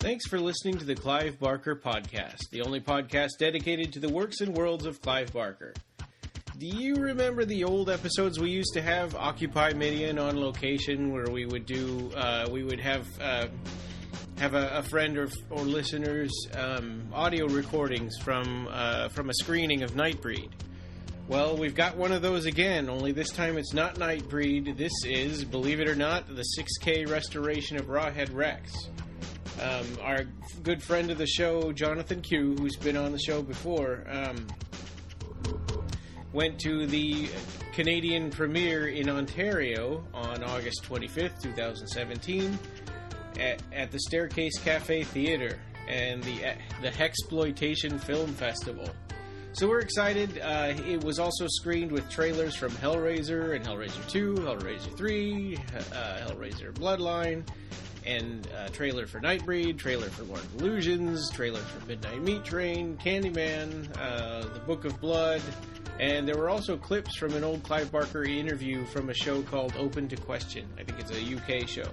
Thanks for listening to the Clive Barker Podcast, the only podcast dedicated to the works and worlds of Clive Barker. Do you remember the old episodes we used to have, Occupy Midian On Location, where we would do, have a friend or listeners audio recordings from a screening of Nightbreed? Well, we've got one of those again, only this time it's not Nightbreed. This is, believe it or not, the 6K restoration of Rawhead Rex. Our good friend of the show, Jonathan Kui, who's been on the show before, went to the Canadian premiere in Ontario on August 25th, 2017 at the Staircase Café Theater and the Hexploitation Film Festival. So we're excited. It was also screened with trailers from Hellraiser and Hellraiser II, Hellraiser III, Hellraiser Bloodline, and trailer for Nightbreed, trailer for Lord of Illusions, trailer for Midnight Meat Train, Candyman, The Book of Blood, and there were also clips from an old Clive Barker interview from a show called Open to Question. I think it's a UK show.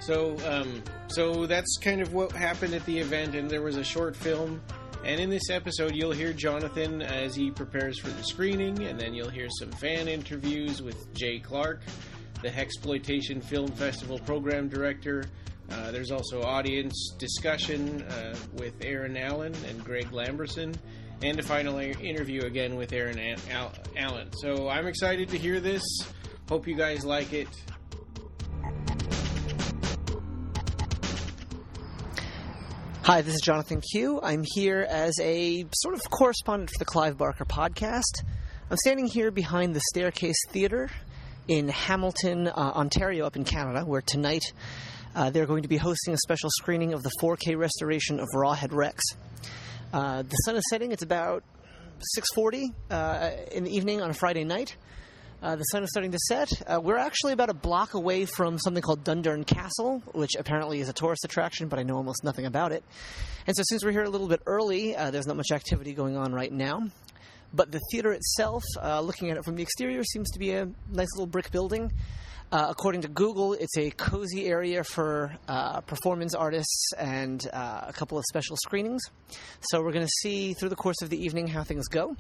So that's kind of what happened at the event, and there was a short film. And in this episode, you'll hear Jonathan as he prepares for the screening, and then you'll hear some fan interviews with Jay Clark, the Hexploitation Film Festival program director. There's also audience discussion with Aaron Allen and Greg Lamberson, and a final interview again with Aaron Allen. So I'm excited to hear this. Hope you guys like it. Hi, this is Jonathan Kui. I'm here as a sort of correspondent for the Clive Barker Podcast. I'm standing here behind the Staircase Theater in Hamilton, Ontario, up in Canada, where tonight they're going to be hosting a special screening of the 4K restoration of Rawhead Rex. The sun is setting. It's about 6:40 in the evening on a Friday night. The sun is starting to set. We're actually about a block away from something called Dundurn Castle, which apparently is a tourist attraction, but I know almost nothing about it. And so since we're here a little bit early, there's not much activity going on right now. But the theater itself, looking at it from the exterior, seems to be a nice little brick building. According to Google, it's a cozy area for performance artists and a couple of special screenings. So we're going to see through the course of the evening how things go.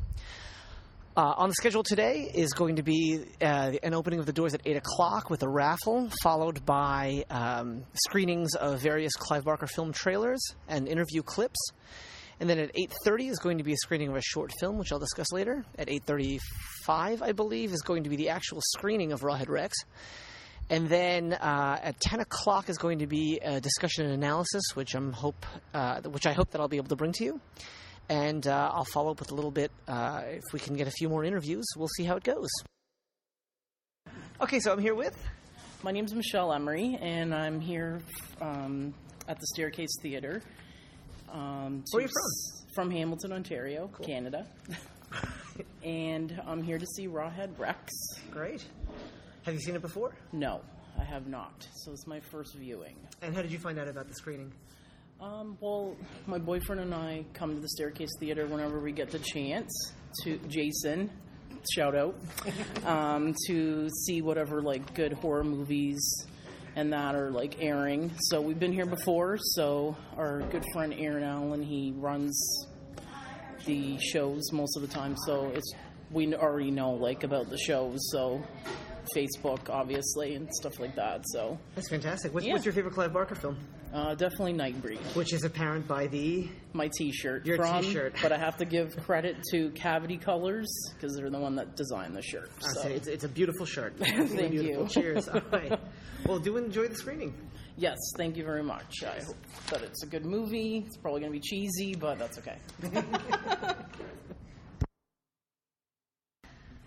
On the schedule today is going to be an opening of the doors at 8 o'clock with a raffle, followed by screenings of various Clive Barker film trailers and interview clips. And then at 8:30 is going to be a screening of a short film, which I'll discuss later. At 8:35, I believe, is going to be the actual screening of Rawhead Rex. And then at 10 o'clock is going to be a discussion and analysis, which I hope that I'll be able to bring to you. And I'll follow up with a little bit, if we can get a few more interviews. We'll see how it goes. Okay, so I'm here with... My name's Michelle Emery, and I'm here at the Staircase Theater. Where are you from? From Hamilton, Ontario, cool. Canada. And I'm here to see Rawhead Rex. Great. Have you seen it before? No, I have not. So it's my first viewing. And how did you find out about the screening? Well, my boyfriend and I come to the Staircase Theater whenever we get the chance. To Jason, shout out, to see whatever good horror movies and that are airing. So we've been here before. So our good friend Aaron Allen, he runs the shows most of the time. So we already know about the shows. So Facebook, obviously, and stuff like that. So that's fantastic. What's your favorite Clive Barker film? Definitely Nightbreed. Which is apparent by my T-shirt. Your T-shirt. But I have to give credit to Cavity Colors, because they're the one that designed the shirt. So. It's a beautiful shirt. Thank you. Cheers. All right. Well, do enjoy the screening. Yes, thank you very much. I hope that it's a good movie. It's probably going to be cheesy, but that's okay.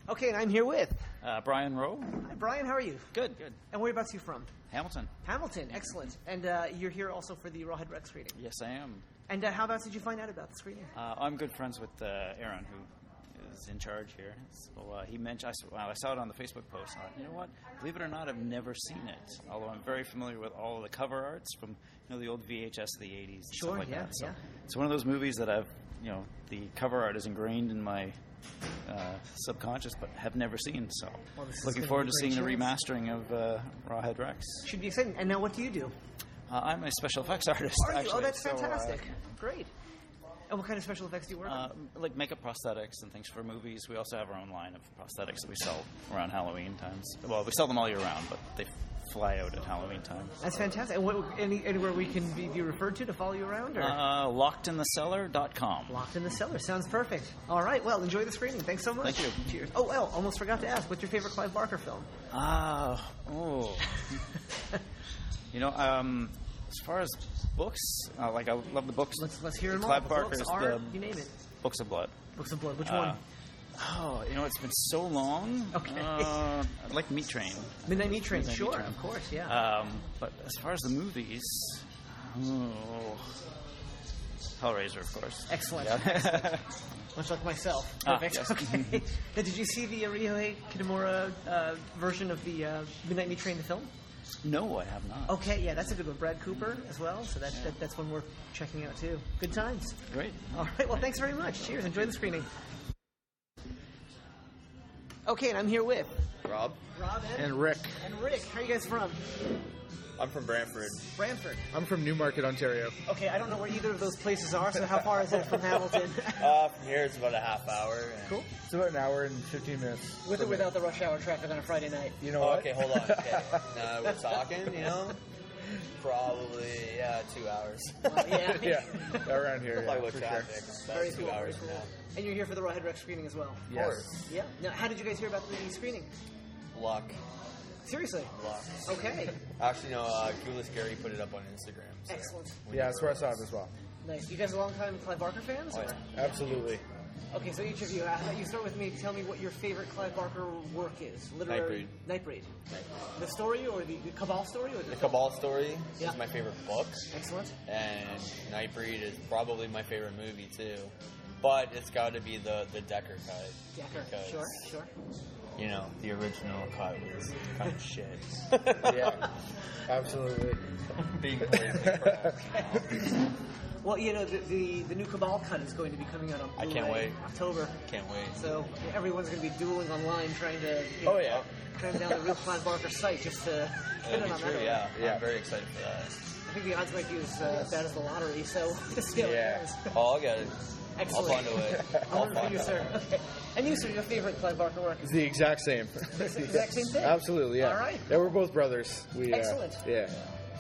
Okay, and I'm here with... Brian Rowe. Hi, Brian. How are you? Good. And whereabouts are you from? Hamilton. Hamilton, excellent. And you're here also for the Rawhead Rex screening? Yes, I am. And how about did you find out about the screening? I'm good friends with Aaron, who is in charge here. So he mentioned, I saw it on the Facebook post. And I thought, you know what? Believe it or not, I've never seen it. Although I'm very familiar with all of the cover arts from the old VHS of the 80s and stuff like that. So it's one of those movies that I've, the cover art is ingrained in my subconscious, but have never seen. So looking forward to seeing the remastering of Rawhead Rex. Should be exciting. And now what do you do? I'm a special effects artist. Are you? Actually. Oh, that's So, fantastic. Great. And what kind of special effects do you work on? like makeup prosthetics and things for movies. We also have our own line of prosthetics that we sell around Halloween times. Well, we sell them all year round, but they fly out at Halloween time. That's fantastic. And anywhere we can be referred to follow you around? Or? LockedIntheCellar.com. Locked in the Cellar. Sounds perfect. All right. Well, enjoy the screening. Thanks so much. Thank you. Cheers. Oh, well, almost forgot to ask. What's your favorite Clive Barker film? As far as books, I love the books. Let's hear them all. Clive The Barker's books are, you name it. Books of Blood. Books of Blood. Which one? It's been so long. Okay. I'd like Meat Train. Midnight Meat Train. Midnight Sure, Meat Train. of course, yeah. But as far as the movies, Hellraiser, of course. Excellent. Yeah. Excellent. Much like myself. Perfect. Yes. Okay. Now, did you see the Rawhead Kitamura version of the Midnight Meat Train, the film? No, I have not. Okay, yeah, that's a good one. Brad Cooper as well, so that's one worth checking out too. Good times. Great. All right, well, thanks very much. Cheers. Enjoy the screening. Okay, and I'm here with Rob and Rick. And Rick, how are you guys from? I'm from Brantford. Brantford. I'm from Newmarket, Ontario. Okay, I don't know where either of those places are, so how far is it from Hamilton? From here it's about a half hour. Cool. It's about an hour and 15 minutes. With or without the rush hour traffic on a Friday night? You know what? Okay, hold on. Okay. Now we're talking, probably, 2 hours. Yeah. Yeah, around here. We'll talk about Very for traffic. About 2 cool, hours very from cool. now. And you're here for the Rawhead Rex screening as well? Yes. Of course. Yeah. Now, how did you guys hear about the screening? Luck. Seriously? Luck. Okay. Actually, no, Ghoulish Gary put it up on Instagram. So Excellent. Yeah, that's where I saw it as well. Nice. You guys are long-time Clive Barker fans? Oh, or- yeah. Absolutely. Okay, so each of you, you start with me. Tell me what your favorite Clive Barker work is. Literary. Nightbreed. The story or the Cabal story? Or The Cabal story Yeah. is my favorite book. Excellent. And Nightbreed is probably my favorite movie, too. But it's got to be the Decker cut. Decker. Because, Sure. the original cut was kind of shit. Yeah, absolutely. Being politically correct. Well, the new Cabal cut is going to be coming out on I Blu-ray can't wait. October. Can't wait. So everyone's going to be dueling online trying to Oh, yeah. cram down the real Clive Barker site just to get That'd it be on true, that. yeah. Yeah. I'm very excited for that. I think the odds might be as bad as the lottery, so we'll see how Yeah. it goes. Oh, I'll get it. Excellent. I'll find a way. I'm rooting for you, sir. Okay. And you, sir, your favorite Clive Barker work? It's the exact same. It's the exact same thing? Absolutely, yeah. All right. Yeah, we're both brothers. Excellent. Yeah.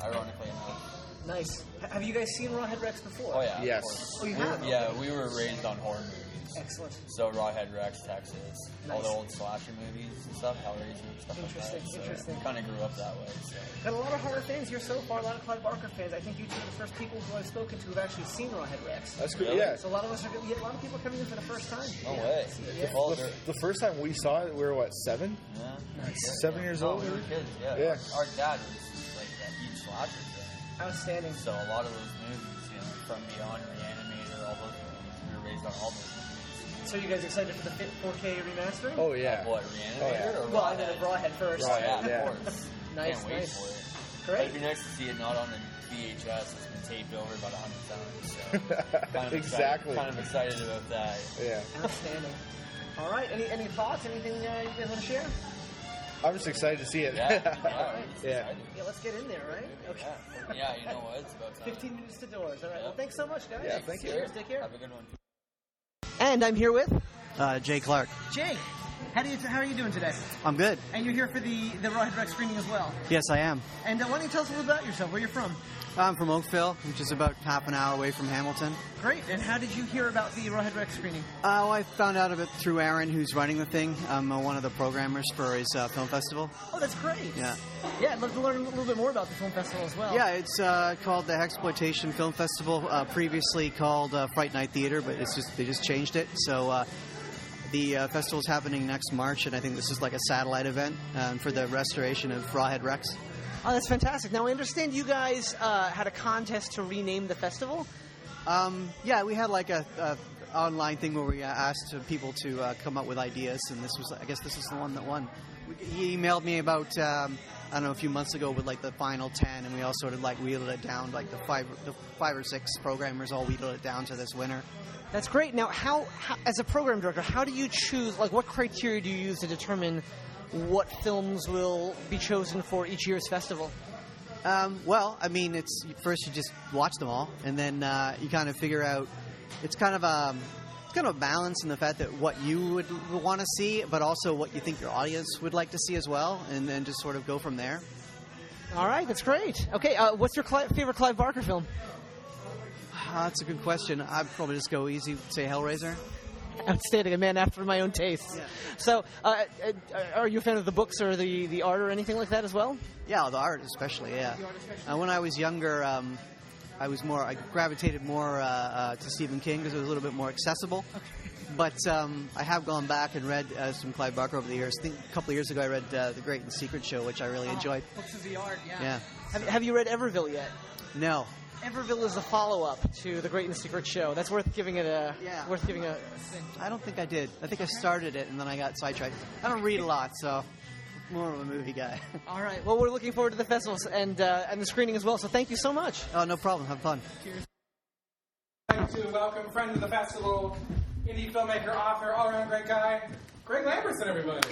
Ironically enough. Nice. Have you guys seen Rawhead Rex before? Oh, yeah. of Yes. course. Oh, you have? Yeah, we were raised on horror movies. Excellent. So Rawhead Rex, Texas, all Nice. the old slasher movies and stuff, Hellraiser, stuff Interesting, like that. interesting. Kind of grew up that way. So. Got a lot of horror fans here so far, a lot of Clive Barker fans. I think you two are the first people who I've spoken to who've actually seen Rawhead Rex. That's good. Really? Yeah. So a lot of us are, a lot of people are coming in for the first time. No Yeah. way. Yeah. Well, The first time we saw it, we were, 7? yeah. 7 years Oh, old? we were kids, yeah. Yeah. Our dad was like a huge slasher fan. Outstanding. So a lot of those movies, From Beyond, Reanimator, all those movies, we were raised on all those movies. So you guys excited for the 4K remastering? Oh, yeah. What, Reanimator Oh, yeah. or Well, I Rawhead? did Rawhead first. Oh, yeah, Yeah. of course. Nice, Can't wait nice. for it. But Great. it'd be nice to see it not on a VHS. It's been taped over about 100 times. So Exactly. Kind of excited about that. Yeah. Outstanding. All right. Any thoughts? Anything you guys want to share? I'm just excited to see it. Yeah. Yeah. Yeah, let's get in there, right? Okay. Yeah, you know what? It's about time. 15 minutes to doors. All right. Yeah. Well, thanks so much, guys. Yeah, thank you. Cheers. Take care. Have a good one. And I'm here with Jay Clark. Jake. How are you doing today? I'm good. And you're here for the Rawhead Rex screening as well. Yes, I am. And why don't you tell us a little about yourself? Where you're from? I'm from Oakville, which is about half an hour away from Hamilton. Great. And how did you hear about the Rawhead Rex screening? Well, I found out of it through Aaron, who's running the thing. I'm one of the programmers for his film festival. Oh, that's great. Yeah. Yeah, I'd love to learn a little bit more about the film festival as well. Yeah, it's called the Hexploitation Film Festival, previously called Fright Night Theater, but they just changed it. So the festival's happening next March, and I think this is like a satellite event for the restoration of Rawhead Rex. Oh, that's fantastic. Now, I understand you guys had a contest to rename the festival. Yeah, we had like a online thing where we asked people to come up with ideas, and I guess this is the one that won. He emailed me about I don't know, a few months ago with like the final 10, and we all sort of like wheeled it down, like the five or six programmers all wheeled it down to this winner. That's great. Now, how as a program director, how do you choose? Like, what criteria do you use to determine what films will be chosen for each year's festival? Well, I mean, it's first you just watch them all, and then you kind of figure out. It's kind of a balance in the fact that what you would want to see, but also what you think your audience would like to see as well, and then just sort of go from there. All right, that's great. Okay, what's your favorite Clive Barker film? That's a good question. I'd probably just go easy, say Hellraiser. Outstanding, a man after my own taste. Yeah. So, are you a fan of the books or the art or anything like that as well? Yeah, the art especially, yeah. When I was younger, I gravitated more to Stephen King because it was a little bit more accessible. Okay. But I have gone back and read some Clive Barker over the years. I think a couple of years ago I read The Great and Secret Show, which I really enjoyed. Books of the art, yeah. Yeah. Have you read Everville yet? No. Everville is a follow-up to The Great and Secret Show. That's worth giving it a. Yeah. Worth giving a. I don't think I did. I think I started it and then I got sidetracked. I don't read a lot, so I'm more of a movie guy. All right. Well, we're looking forward to the festivals and the screening as well. So thank you so much. Oh, no problem. Have fun. Cheers. I'd like to welcome friend of the festival, indie filmmaker, author, all-around great guy, Greg Lambertson, everybody.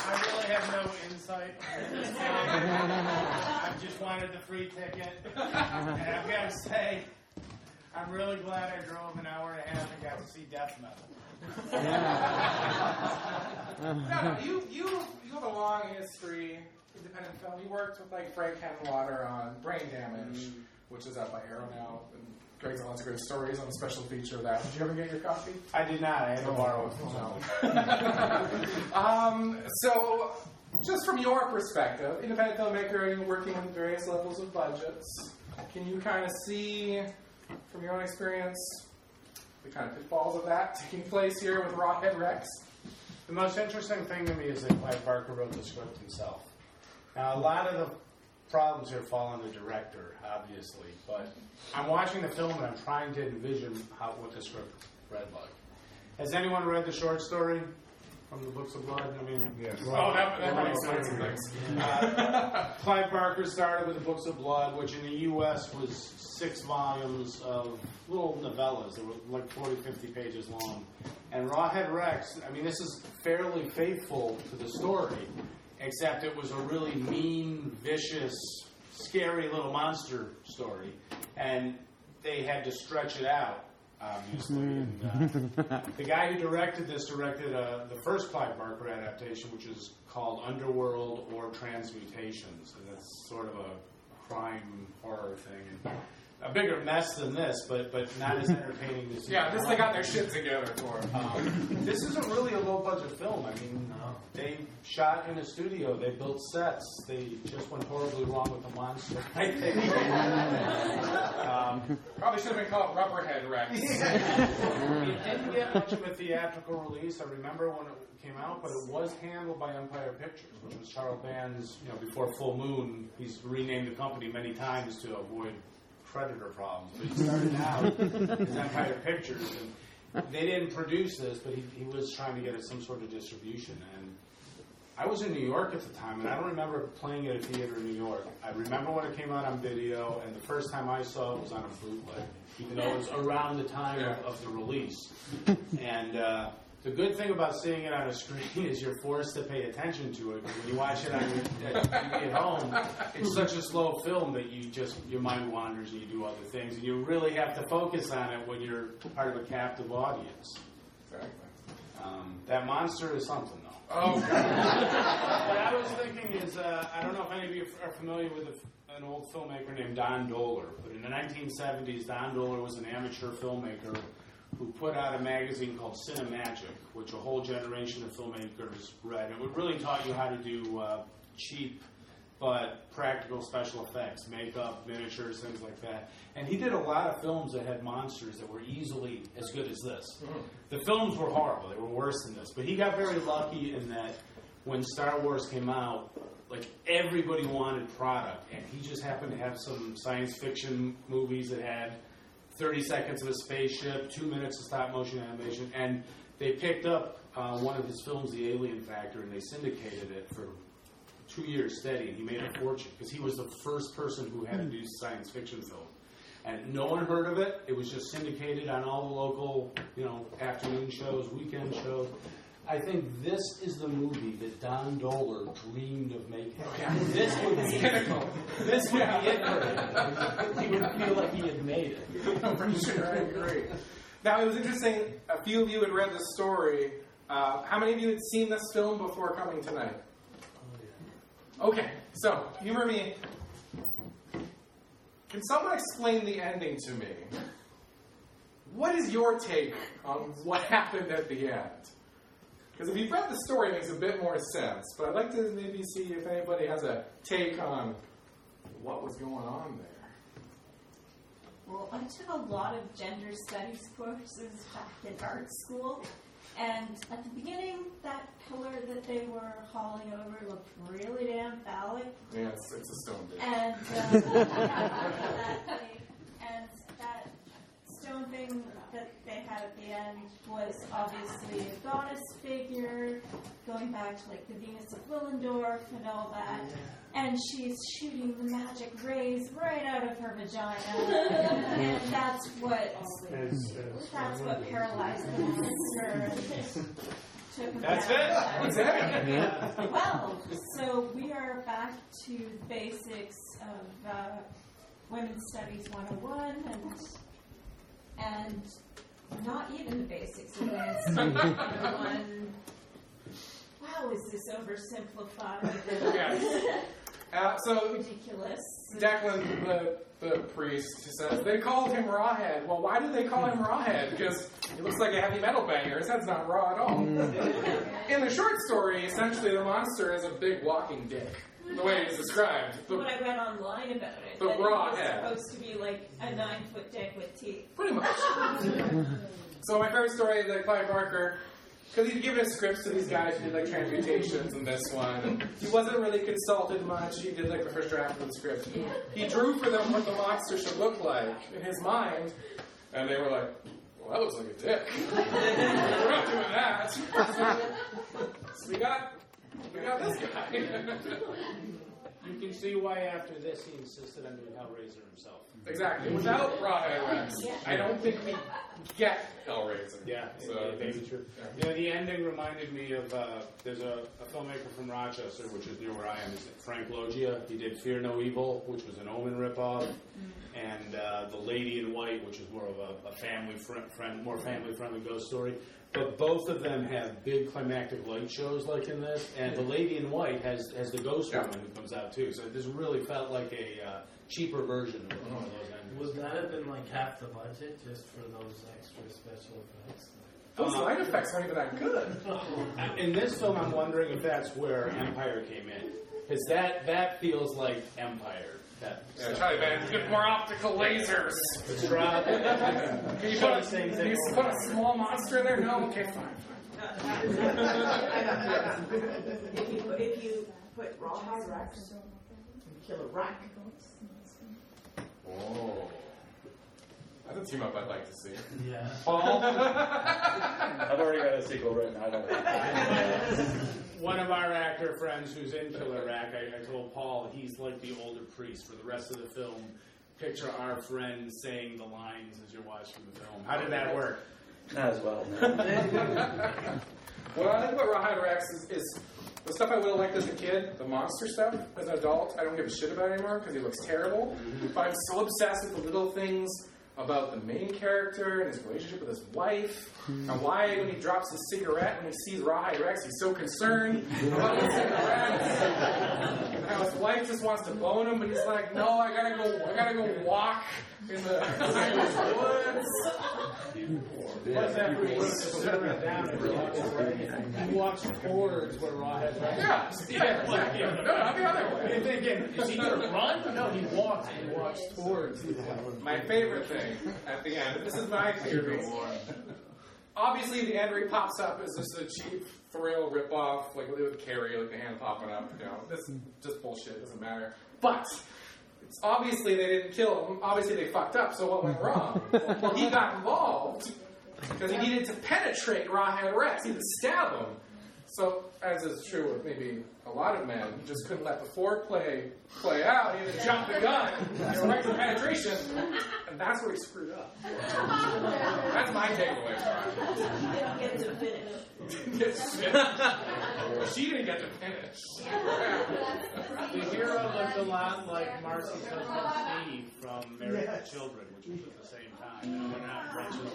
I really have no insight into this film. I just wanted the free ticket. And I've got to say, I'm really glad I drove an hour and a half and got to see death metal. No, you have a long history, independent film. You worked with like Frank Henwater on Brain Damage, which is out by Arrow now. And Greg's got lots of great stories on the special feature of that. Did you ever get your copy? I did not. I had to borrow it. So, just from your perspective, independent filmmaker, you're working with various levels of budgets. Can you kind of see, from your own experience, the kind of pitfalls of that taking place here with Rawhead Rex? The most interesting thing to me is that Clive Barker wrote the script himself. Now, a lot of the problems here fall on the director, obviously, but I'm watching the film and I'm trying to envision what the script read like. Has anyone read the short story from the Books of Blood? I mean, yes. Oh, that makes sense. Clive Barker started with the Books of Blood, which in the U.S. was 6 volumes of little novellas that were like 40, 50 pages long. And Rawhead Rex, I mean, this is fairly faithful to the story, except it was a really mean, vicious, scary little monster story. And they had to stretch it out, obviously. And, the guy who directed this directed the first Clive Barker adaptation, which is called Underworld or Transmutations. And it's sort of a crime horror thing. And a bigger mess than this, but not as entertaining as... Yeah, this they got their shit together for. This isn't really a low-budget film. I mean, they shot in a studio. They built sets. They just went horribly wrong with the monster. Probably should have been called Rubberhead Rex. It didn't get much of a theatrical release. I remember when it came out, but it was handled by Empire Pictures, which was Charles Band's, before Full Moon. He's renamed the company many times to avoid creditor problems. But he started out as Empire Pictures, and they didn't produce this, but he was trying to get it some sort of distribution. And I was in New York at the time, and I don't remember playing at a theater in New York. I remember when it came out on video, and the first time I saw it was on a bootleg, even though it was around the time of the release. And the good thing about seeing it on a screen is you're forced to pay attention to it. When you watch it on your TV at home, it's such a slow film that your mind wanders and you do other things. And you really have to focus on it when you're part of a captive audience. Exactly. That monster is something, though. Oh, God. What I was thinking is, I don't know if any of you are familiar with an old filmmaker named Don Dohler, but in the 1970s, Don Dohler was an amateur filmmaker who put out a magazine called Cinemagic, which a whole generation of filmmakers read. It really taught you how to do cheap but practical special effects, makeup, miniatures, things like that. And he did a lot of films that had monsters that were easily as good as this. The films were horrible. They were worse than this. But he got very lucky in that when Star Wars came out, like everybody wanted product. And he just happened to have some science fiction movies that had 30 seconds of a spaceship, 2 minutes of stop-motion animation, and they picked up one of his films, The Alien Factor, and they syndicated it for 2 years steady, and he made a fortune, because he was the first person who had to do science fiction film. And no one heard of it. It was just syndicated on all the local, afternoon shows, weekend shows. I think this is the movie that Don Dohler dreamed of making. This would be it for him. He would feel like he had made it. For sure, I agree. Now, it was interesting, a few of you had read the story. How many of you had seen this film before coming tonight? Okay, so, humor me. Can someone explain the ending to me? What is your take on what happened at the end? Because if you've read the story, it makes a bit more sense. But I'd like to maybe see if anybody has a take on what was going on there. Well, I took a lot of gender studies courses back in art school. And at the beginning, that pillar that they were hauling over looked really damn phallic. Yeah, it's a stone dick. And that stone thing that they had at the end was obviously a goddess figure, going back to like the Venus of Willendorf and all that. And she's shooting the magic rays right out of her vagina, and that's what paralyzed the monster. That's it. Well, so we are back to the basics of Women's Studies 101, and not even the basics of Women's Studies 101. Wow, is this oversimplified? Yes. So ridiculous. Declan, the priest, says they called him Rawhead. Well, why did they call him Rawhead? Because he looks like a heavy metal banger. His head's not raw at all. In the short story, essentially the monster is a big walking dick, the way it's described. What I read online about it, the that Rawhead. it was supposed to be like a 9-foot dick with teeth. Pretty much. So my favorite story is that Clive Barker, because he'd given his scripts to these guys who did like transmutations and this one, and he wasn't really consulted much. He did like the first draft of the script. He drew for them what the monster should look like in his mind, and they were like, "Well, that looks like a dick." We're not doing that. So we got this guy. You can see why after this he insisted on doing Hellraiser himself. Exactly. Without Rawhead Rex, I don't think we get Hellraiser. Yeah, so maybe true. You know, the ending reminded me of there's a filmmaker from Rochester, which is near where I am, is Frank Loggia. He did Fear No Evil, which was an Omen ripoff, and The Lady in White, which is more of a family more family-friendly ghost story. But both of them have big climactic light shows like in this, and The Lady in White has the ghost woman who comes out too. So this really felt like a cheaper version of one of those endings. Would that have been like half the budget just for those extra special effects? Those light effects aren't even that good. In this film, I'm wondering if that's where Empire came in, because that feels like Empire. Try to get more optical lasers. Drop. Can you put a small monster in there? No? Okay, fine. If you put Rawhead Rex, kill a rack. Oh. That's a team up I'd like to see. Yeah. Paul? I've already got a sequel written. I don't know. One of our actor friends who's in Killer Rack, I told Paul he's like the older priest for the rest of the film. Picture our friend saying the lines as you're watching the film. How did that work? Not as well. What I like about Rawhide Rex is the stuff I would have liked as a kid, the monster stuff. As an adult, I don't give a shit about it anymore because he looks terrible. But I'm so obsessed with the little things about the main character and his relationship with his wife, and why when he drops his cigarette when he sees Rawhide Rex, he's so concerned about the cigarette, and how his wife just wants to bone him, but he's like, no, I gotta go walk in the woods. Plus, after he puts the cigarette down, he walks towards where Rawhead Rex is. Yeah, exactly. No, not the other way. You're thinking, is he going to run? No, he walks towards. My favorite thing at the end, this is my theory. Obviously, the end where he pops up is just a cheap thrill ripoff, like with Carrie, like the hand popping up. You know, this is just bullshit. It doesn't matter. But it's obviously they didn't kill him. Obviously, they fucked up. So what went wrong? Well, he got involved because he needed to penetrate Rawhead Rex. He had to stab him. So, as is true with maybe a lot of men, he just couldn't let the foreplay play out. He had to jump the gun, right to penetration. And that's where he screwed up. That's my takeaway from it. You don't get to finish. Didn't get to finish. She didn't get to finish. The hero looked a lot like Marcy's husband Steve from Married with Children, which was at the same time. And we're not intentional.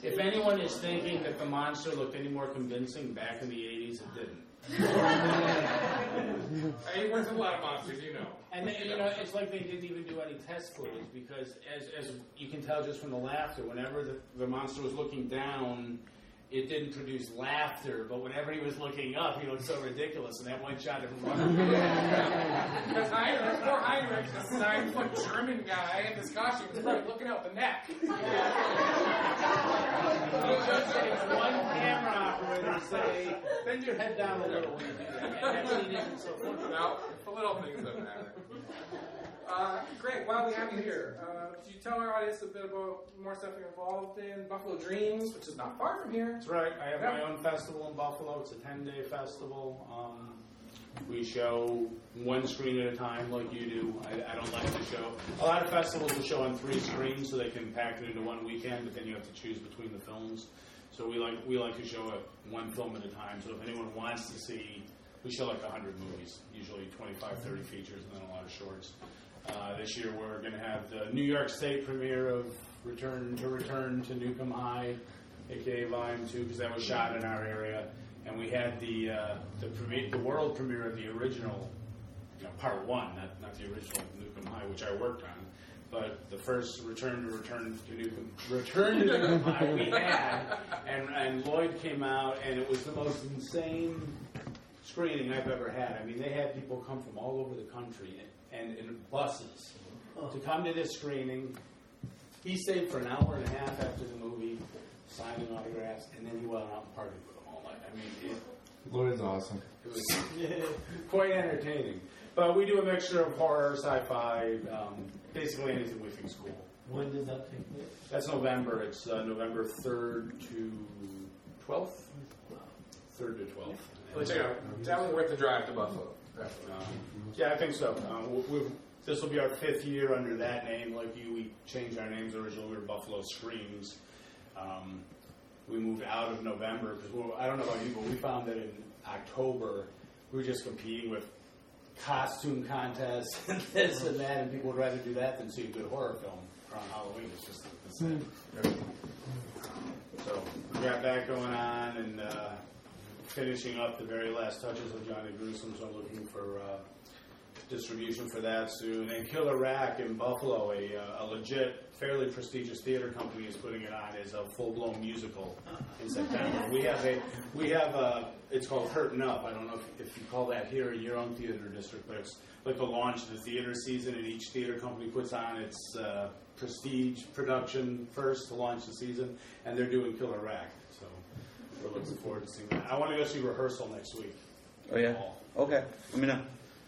If anyone is thinking that the monster looked any more convincing back in the 80s, it didn't. He works with a lot of monsters, you know. And it's like they didn't even do any test footage because, as you can tell just from the laughter, whenever the monster was looking down, it didn't produce laughter. But whenever he was looking up, he looked so ridiculous. And that one shot of him running. Because poor Heinrich, this 9-foot German guy in this costume, is probably looking out the neck. One camera operator say, bend your head down a little. No, the little things that matter. Great. While we have you here, could you tell our audience a bit about more stuff you're involved in? Buffalo Dreams, which is not far from here. That's right. I have my own festival in Buffalo. It's a 10-day festival. We show one screen at a time like you do. I don't like to show. A lot of festivals will show on 3 screens so they can pack it into one weekend, but then you have to choose between the films. So we like to show it one film at a time. So if anyone wants to see, we show like 100 movies, usually 25, 30 features, and then a lot of shorts. This year we're going to have the New York State premiere of Return to Newcomb High, aka Volume 2, because that was shot in our area. And we had the world premiere of the original, Part 1, not the original Newcomb High, which I worked on. But the first Return to Newcomb High we had, and Lloyd came out, and it was the most insane screening I've ever had. I mean, they had people come from all over the country and in buses to come to this screening. He stayed for an hour and a half after the movie, signing autographs, and then he went out and partied with them all night. I mean, Lloyd's awesome. It was quite entertaining. But we do a mixture of horror, sci-fi, basically anything we think's cool. When does that take place? That's November. It's November 3rd to 12th. 3rd to 12th. But definitely worth the drive to Buffalo. Yeah, I think so. This will be our 5th year under that name. Like you, we changed our names originally. We were Buffalo Screams. We moved out of November because I don't know about you, but we found that in October we were just competing with costume contests and this and that, and people would rather do that than see a good horror film around Halloween. It's just the same. So we got that going on and finishing up the very last touches of Johnny Gruesome, so I'm looking for distribution for that soon. And Killer Rack in Buffalo, a legit, fairly prestigious theater company is putting it on as a full-blown musical in September. We have it's called Hurtin' Up. I don't know if you call that here in your own theater district, but it's like the launch of the theater season, and each theater company puts on its prestige production first to launch the season, and they're doing Killer Rack. So we're looking forward to seeing that. I want to go see rehearsal next week. Oh, yeah? Okay. Let me know.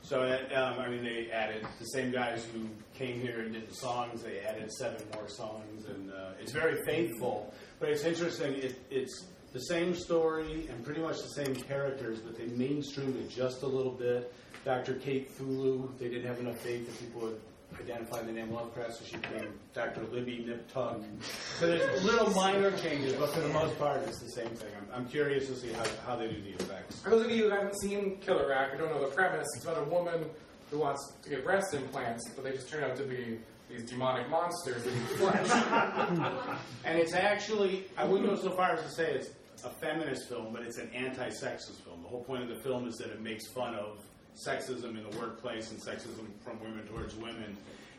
So, they added the same guys who came here and did the songs. They added 7 more songs, and it's very faithful. But it's interesting. It's the same story and pretty much the same characters, but they mainstreamed it just a little bit. Dr. Kate Thulu, they didn't have enough faith that people would identify the name Lovecraft, so she became Dr. Libby Nip Tug. So there's little minor changes, but for the most part, it's the same thing. I'm curious to see how they do the effects. For those of you who haven't seen Killer Rack, or don't know the premise, it's about a woman who wants to get breast implants, but they just turn out to be these demonic monsters that eat flesh. And it's actually, I wouldn't go so far as to say it's a feminist film, but it's an anti-sexist film. The whole point of the film is that it makes fun of sexism in the workplace and sexism from women towards women.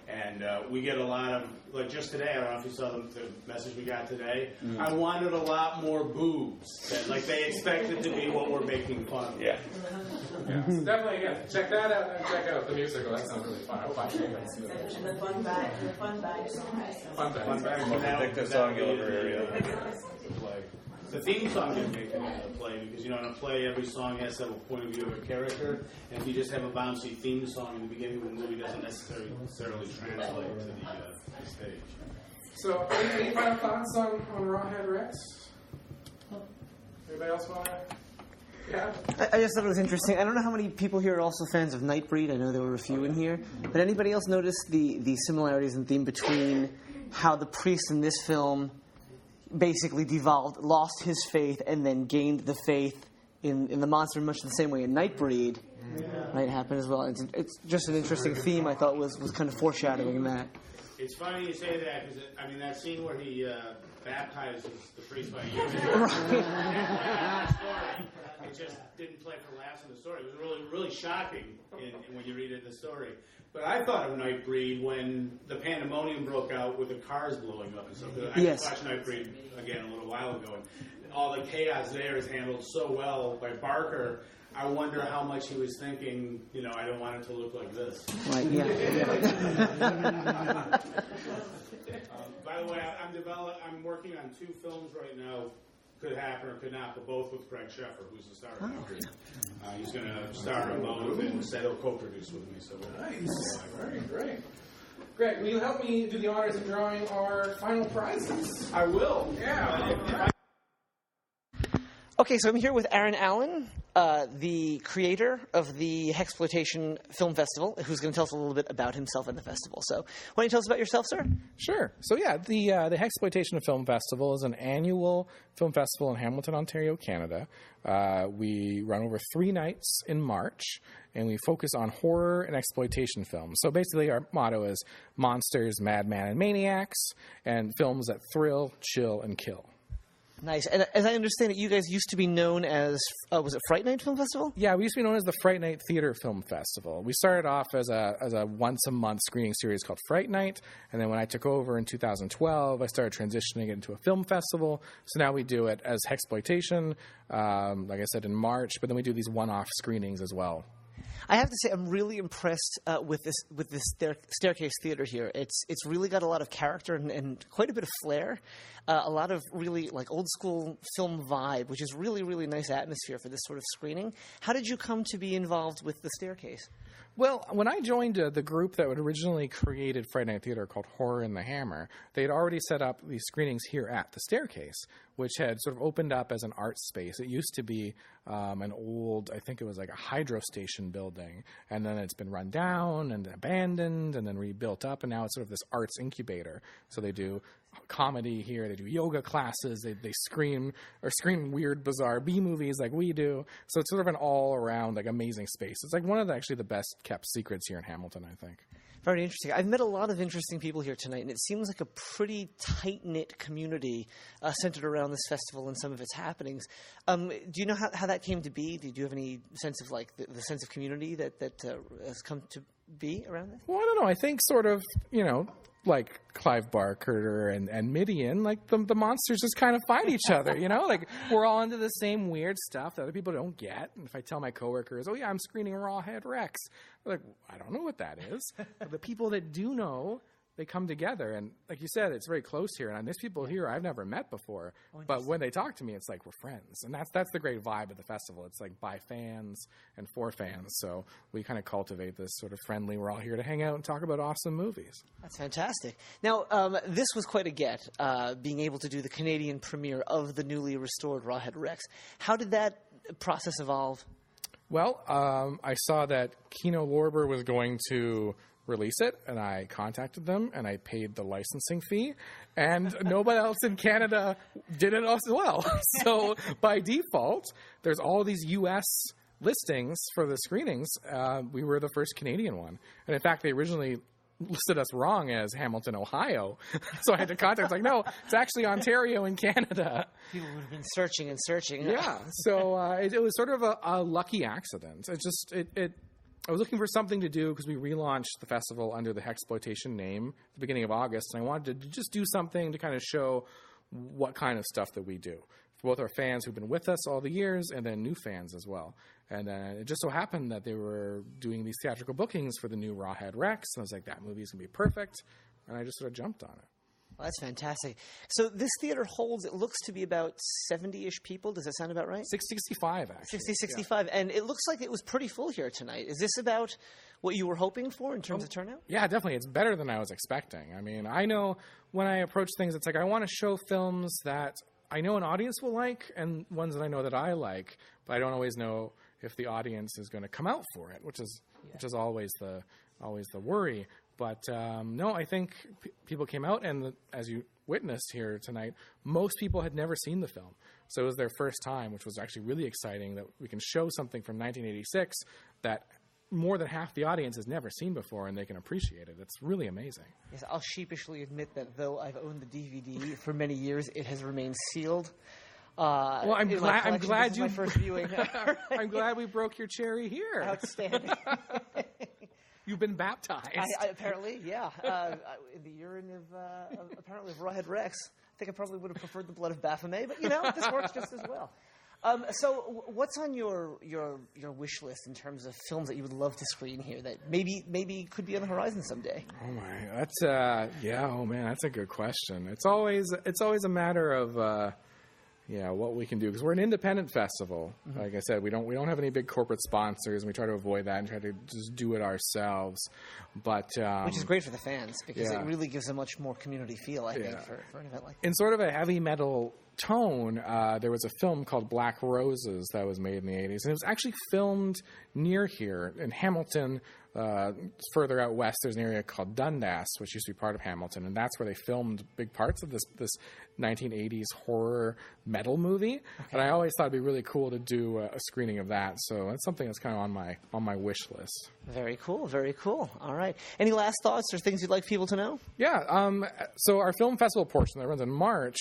And we get a lot of, like just today, I don't know if you saw the message we got today, I wanted a lot more boobs. Like they expect it to be what we're making fun of. Yeah. So definitely, again, check that out and check out the musical. That sounds really fun. I hope I can. And the fun bag song. Fun bag. Most addictive song you'll ever hear. The theme song didn't make it into the play because, in a play, every song has to have a point of view of a character. And if you just have a bouncy theme song in the beginning of the movie, it doesn't necessarily translate to the stage. So, any final thoughts on Rawhead Rex? Anybody else want to? Yeah. I just thought it was interesting. I don't know how many people here are also fans of Nightbreed. I know there were a few in here. But anybody else notice the similarities in theme between how the priest in this film basically devolved, lost his faith, and then gained the faith in the monster in much the same way in Nightbreed might happen as well. It's just an interesting theme I thought was kind of foreshadowing that. It's funny you say that because, I mean, that scene where he baptizes the priest by using that story, it just didn't play for laughs in the story. It was really, really shocking when you read it in the story. But I thought of Nightbreed when the pandemonium broke out with the cars blowing up and stuff. I just watched Nightbreed again a little while ago, and all the chaos there is handled so well by Barker. I wonder how much he was thinking, I don't want it to look like this. Right, yeah. By the way, I'm working on 2 films right now. Could happen or could not, but both with Greg Sheffer, who's the star of Nightbreed. He's going to star in both and said he'll co-produce with me. So Nice. Very great. Greg, will you help me do the honors of drawing our final prizes? I will. Yeah. Okay, so I'm here with Aaron Allen, the creator of the Hexploitation Film Festival, who's going to tell us a little bit about himself and the festival. So why don't you tell us about yourself, sir? Sure. So yeah, the Hexploitation Film Festival is an annual film festival in Hamilton, Ontario, Canada. We run over 3 nights in March, and we focus on horror and exploitation films. So basically our motto is monsters, madman, and maniacs, and films that thrill, chill, and kill. Nice. And as I understand it, you guys used to be known as, was it Fright Night Film Festival? Yeah, we used to be known as the Fright Night Theater Film Festival. We started off as a once-a-month screening series called Fright Night, and then when I took over in 2012, I started transitioning it into a film festival. So now we do it as Hexploitation, like I said, in March, but then we do these one-off screenings as well. I have to say, I'm really impressed with this Staircase Theater here. It's really got a lot of character and quite a bit of flair, a lot of really old school film vibe, which is really, really nice atmosphere for this sort of screening. How did you come to be involved with the Staircase? Well, when I joined the group that had originally created Friday Night Theater called Horror in the Hammer, they had already set up these screenings here at the Staircase, which had sort of opened up as an art space. It used to be an old, I think it was like a hydro station building, and then it's been run down and abandoned and then rebuilt up, and now it's sort of this arts incubator. So they do comedy here, they do yoga classes, they screen weird, bizarre B-movies like we do. So it's sort of an all-around, amazing space. It's one of the best-kept secrets here in Hamilton, I think. Very interesting. I've met a lot of interesting people here tonight, and it seems like a pretty tight-knit community centered around this festival and some of its happenings. Do you know how that came to be? Did you have any sense of the sense of community that has come to be around this? Well, I don't know. I think sort of, like Clive Barker and Midian, the monsters just kind of find each other, we're all into the same weird stuff that other people don't get. And if I tell my coworkers, oh yeah, I'm screening Rawhead Rex, they're like, I don't know what that is. But the people that do know, they come together. And like you said, it's very close here. And there's people here I've never met before. But when they talk to me, it's like we're friends. And that's the great vibe of the festival. It's by fans and for fans. So we kind of cultivate this sort of friendly, we're all here to hang out and talk about awesome movies. That's fantastic. Now, this was quite a get, being able to do the Canadian premiere of the newly restored Rawhead Rex. How did that process evolve? Well, I saw that Kino Lorber was going to release it, and I contacted them, and I paid the licensing fee, and nobody else in Canada did it as well. So by default, there's all these U.S. listings for the screenings. We were the first Canadian one, and in fact, they originally listed us wrong as Hamilton, Ohio. So I had to contact, no, it's actually Ontario in Canada. People would have been searching and searching. Yeah, so it was sort of a lucky accident. I was looking for something to do because we relaunched the festival under the Hexploitation name at the beginning of August, and I wanted to just do something to kind of show what kind of stuff that we do. For both our fans who've been with us all the years and then new fans as well. And it just so happened that they were doing these theatrical bookings for the new Rawhead Rex, and I was like, that movie's going to be perfect, and I just sort of jumped on it. Well, that's fantastic. So this theater holds, it looks to be about 70-ish people. Does that sound about right? 65, actually. 65. Yeah. And it looks like it was pretty full here tonight. Is this about what you were hoping for in terms of turnout? Yeah, definitely. It's better than I was expecting. I mean, I know when I approach things, it's I want to show films that I know an audience will like and ones that I know that I like, but I don't always know if the audience is going to come out for it, which is always the always the worry. But no, I think people came out, and as you witnessed here tonight, most people had never seen the film. So it was their first time, which was actually really exciting that we can show something from 1986 that more than half the audience has never seen before, and they can appreciate it. It's really amazing. Yes, I'll sheepishly admit that though I've owned the DVD for many years, it has remained sealed. Well, I'm glad you. My first viewing. I'm glad we broke your cherry here. Outstanding. You've been baptized. I apparently, yeah. In the urine of Rawhead Rex. I think I probably would have preferred the blood of Baphomet, but this works just as well. So, what's on your wish list in terms of films that you would love to screen here that maybe could be on the horizon someday? Oh my, that's oh man, that's a good question. It's always a matter of what we can do, because we're an independent festival. Mm-hmm. Like I said, we don't have any big corporate sponsors, and we try to avoid that and try to just do it ourselves. But which is great for the fans, because it really gives a much more community feel, I think, for an event like that. In sort of a heavy metal tone, there was a film called Black Roses that was made in the 80s, and it was actually filmed near here in Hamilton. Further out west, there's an area called Dundas, which used to be part of Hamilton, and that's where they filmed big parts of this 1980s horror metal movie. Okay. And I always thought it'd be really cool to do a screening of that. So that's something that's kind of on my wish list. Very cool, very cool. All right. Any last thoughts or things you'd like people to know? Yeah. So our film festival portion that runs in March,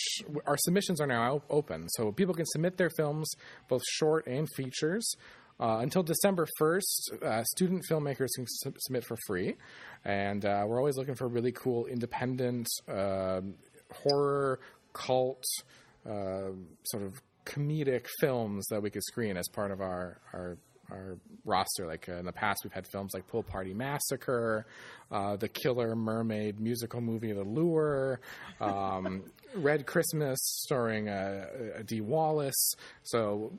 our submissions are now open, so people can submit their films, both short and features. Until December 1st, student filmmakers can submit for free. And we're always looking for really cool, independent, horror, cult, sort of comedic films that we could screen as part of our roster. Like in the past, we've had films like Pool Party Massacre, The Killer Mermaid musical movie The Lure, Red Christmas starring Dee Wallace. So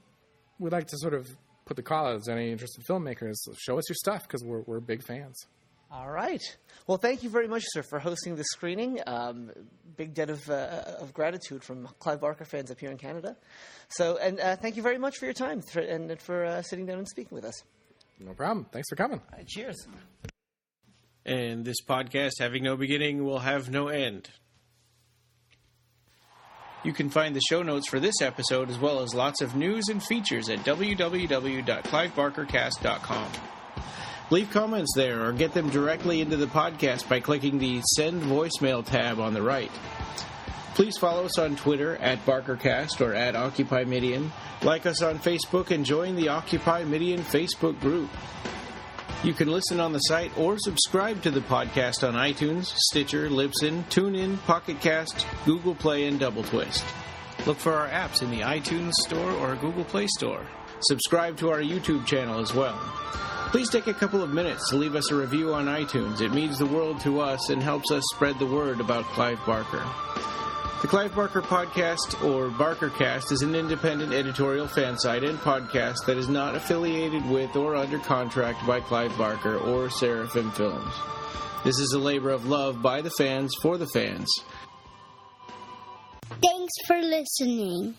we'd like to sort of put the call out to any interested filmmakers. Show us your stuff, because we're big fans. All right. Well, thank you very much, sir, for hosting this screening. Big debt of gratitude from Clive Barker fans up here in Canada. So, and thank you very much for your time and for sitting down and speaking with us. No problem. Thanks for coming. All right, cheers. And this podcast, having no beginning, will have no end. You can find the show notes for this episode, as well as lots of news and features, at www.clivebarkercast.com. Leave comments there, or get them directly into the podcast by clicking the Send Voicemail tab on the right. Please follow us on Twitter at BarkerCast or at Occupy Midian. Like us on Facebook and join the Occupy Midian Facebook group. You can listen on the site or subscribe to the podcast on iTunes, Stitcher, Libsyn, TuneIn, Pocket Cast, Google Play, and Double Twist. Look for our apps in the iTunes Store or Google Play Store. Subscribe to our YouTube channel as well. Please take a couple of minutes to leave us a review on iTunes. It means the world to us and helps us spread the word about Clive Barker. The Clive Barker Podcast, or BarkerCast, is an independent editorial fan site and podcast that is not affiliated with or under contract by Clive Barker or Seraphim Films. This is a labor of love by the fans for the fans. Thanks for listening.